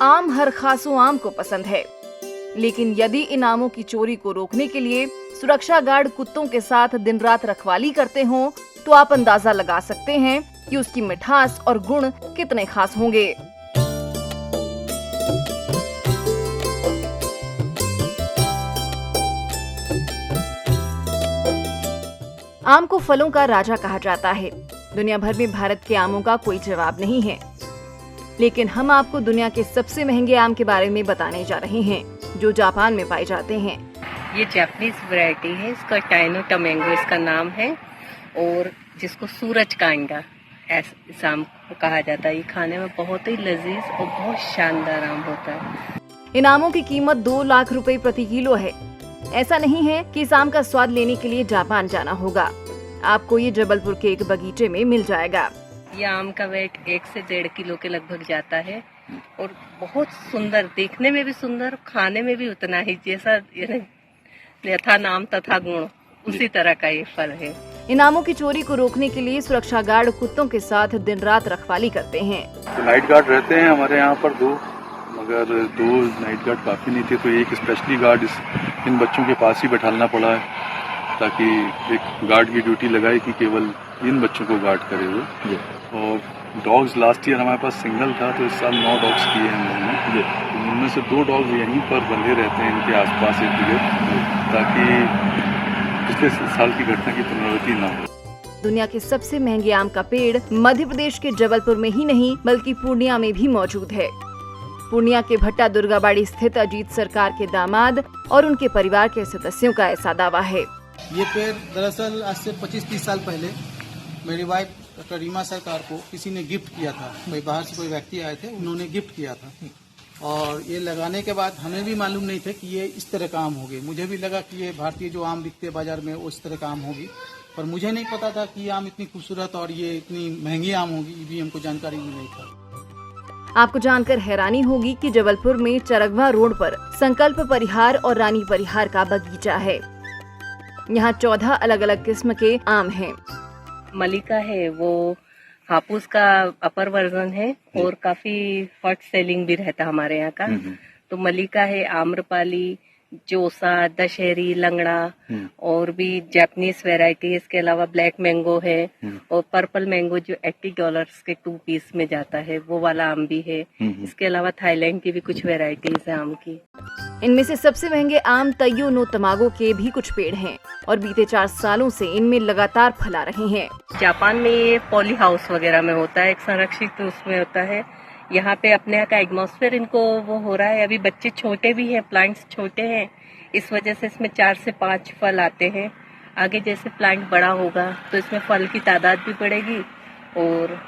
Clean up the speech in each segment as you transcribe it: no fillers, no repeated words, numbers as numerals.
आम हर खासों आम को पसंद है, लेकिन यदि इन आमों की चोरी को रोकने के लिए सुरक्षा गार्ड कुत्तों के साथ दिन रात रखवाली करते हों, तो आप अंदाजा लगा सकते हैं कि उसकी मिठास और गुण कितने खास होंगे। आम को फलों का राजा कहा जाता है। दुनिया भर में भारत के आमों का कोई जवाब नहीं है, लेकिन हम आपको दुनिया के सबसे महंगे आम के बारे में बताने जा रहे हैं, जो जापान में पाए जाते हैं। ये जापानीज वैरायटी है, इसका टाइनो टमेंगो इसका नाम है, और जिसको सूरज कांडा इस आम को कहा जाता है। ये खाने में बहुत ही लजीज और बहुत शानदार आम होता है। इन आमों की कीमत 2 लाख रुपए प्रति किलो है। ऐसा नहीं है कि इस आम का स्वाद लेने के लिए जापान जाना होगा, आपको ये जबलपुर के एक बगीचे में मिल जाएगा। ये आम का वेट 1 से 1.5 किलो के लगभग जाता है, और बहुत सुंदर, देखने में भी सुंदर, खाने में भी उतना ही, जैसा यथा नाम तथा गुण, उसी तरह का ये फल है। इन आमों की चोरी को रोकने के लिए सुरक्षा गार्ड कुत्तों के साथ दिन रात रखवाली करते हैं। तो नाइट गार्ड रहते हैं हमारे यहाँ पर 2, मगर 2 नाइट गार्ड काफी नहीं थे, तो एक स्पेशली गार्ड इन बच्चों के पास ही बैठाना पड़ा है, ताकि एक गार्ड की ड्यूटी लगाए कि केवल इन बच्चों को गार्ड करे हुए। और डॉग्स लास्ट ईयर हमारे पास सिंगल था, तो इस साल 9 डॉग्स किए हैं हम लोगों ने। तो उनमें से 2 डॉग्स यहीं पर बंधे रहते हैं इनके आसपास एक जगह, ताकि पिछले साल की घटना की पुनरावृत्ति न हो। दुनिया के सबसे महंगे आम का पेड़ मध्य प्रदेश के जबलपुर में ही नहीं बल्कि पूर्णिया में भी मौजूद है। पूर्णिया के भट्टा दुर्गाबाड़ी स्थित अजीत सरकार के दामाद और उनके परिवार के सदस्यों का ऐसा दावा है। ये पेड़ दरअसल आज से 25-30 साल पहले मेरी वाइफ डॉक्टर रीमा सरकार को किसी ने गिफ्ट किया था। कोई बाहर से कोई व्यक्ति आए थे, उन्होंने गिफ्ट किया था, और ये लगाने के बाद हमें भी मालूम नहीं था कि ये इस तरह का आम होगी। मुझे भी लगा कि ये भारतीय जो आम बिकते हैं बाजार में, उस तरह का आम होगी, पर मुझे नहीं पता था कि ये आम इतनी खूबसूरत और ये इतनी महंगी आम होगी, ये भी हमको जानकारी भी नहीं था। आपको जानकर हैरानी होगी कि जबलपुर में चरगवा रोड पर संकल्प परिहार और रानी परिहार का बगीचा है। यहाँ 14 अलग अलग किस्म के आम हैं। मलिका है, वो हापुस का अपर वर्जन है, और काफी हॉट सेलिंग भी रहता हमारे यहाँ का। तो मलिका है, आम्रपाली, जोसा, दशहरी, लंगड़ा, और भी जापानीज वैरायटी। इसके अलावा ब्लैक मैंगो है, और पर्पल मैंगो जो $80 के 2 पीस में जाता है, वो वाला आम भी है। इसके अलावा थाईलैंड की भी कुछ वैरायटीज है आम की। इनमें से सबसे महंगे आम तैयो नो तमागो के भी कुछ पेड़ हैं, और बीते 4 सालों से इनमें लगातार फला रहे हैं। जापान में ये पॉली हाउस वगैरह में होता है, एक संरक्षित उसमें होता है। यहाँ पे अपने यहाँ का एटमॉस्फेयर इनको वो हो रहा है। अभी बच्चे छोटे भी हैं, प्लांट्स छोटे हैं, इस वजह से इसमें 4 से 5 फल आते हैं। आगे जैसे प्लांट बड़ा होगा तो इसमें फल की तादाद भी बढ़ेगी और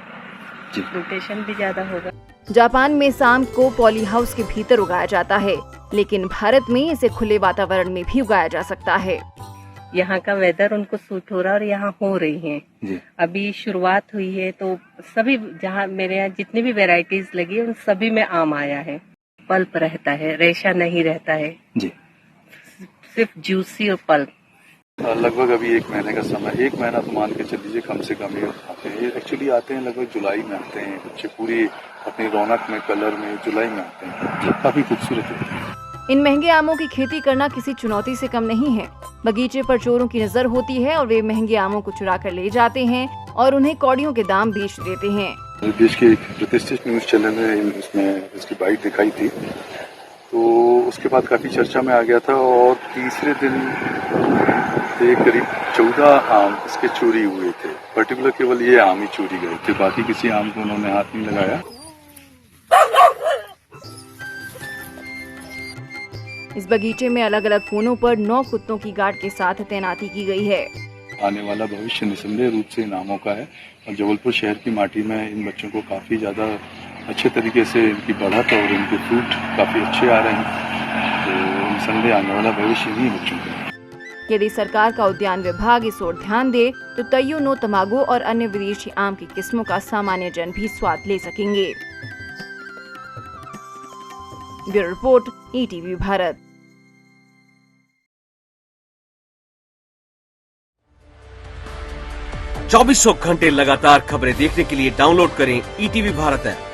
रोटेशन भी ज्यादा होगा। जापान में इस आम को पॉली हाउस के भीतर उगाया जाता है, लेकिन भारत में इसे खुले वातावरण में भी उगाया जा सकता है। यहाँ का वेदर उनको सूट हो रहा है और यहाँ हो रही है। अभी शुरुआत हुई है, तो सभी जहाँ मेरे यहाँ जितनी भी वैरायटीज लगी है उन सभी में आम आया है। पल्प रहता है, रेशा नहीं रहता है जी, सिर्फ जूसी और पल्प। लगभग अभी 1 महीने का समय, 1 महीना तो मान के चलिए कम से कम ये आते हैं। एक्चुअली आते हैं लगभग जुलाई में आते हैं बच्चे, पूरी अपनी रौनक में, कलर में जुलाई में आते हैं। काफी खूबसूरत होते हैं। इन महंगे आमों की खेती करना किसी चुनौती से कम नहीं है। बगीचे पर चोरों की नजर होती है और वे महंगे आमों को चुरा कर ले जाते हैं और उन्हें कौड़ियों के दाम बेच देते हैं। देश के एक प्रतिष्ठित न्यूज चैनल में इसमें इसकी बाइट दिखाई थी, तो उसके बाद काफी चर्चा में आ गया था, और तीसरे दिन करीब 14 आम इसके चोरी हुए थे। पर्टिकुलर केवल ये आम ही चोरी गए थे, बाकी किसी आम को उन्होंने हाथ नहीं लगाया। इस बगीचे में अलग अलग कोनों पर 9 कुत्तों की गार्ड के साथ तैनाती की गई है। आने वाला भविष्य निसंदेह रूप से इन आमों का है, और जबलपुर शहर की माटी में इन बच्चों को काफी ज्यादा अच्छे तरीके से इनकी बढ़त और इनके फ्रूट काफी अच्छे आ रहे हैं। तो निसंदेह आने वाला भविष्य ही बच्चों का। यदि सरकार का उद्यान विभाग इस ओर ध्यान दे तो तैयो नो तमागो और अन्य विदेशी आम की किस्मों का सामान्य जन भी स्वाद ले सकेंगे। Bureau report, ETV Bharat. चौबीसों घंटे लगातार खबरें देखने के लिए डाउनलोड करें ETV भारत ऐप।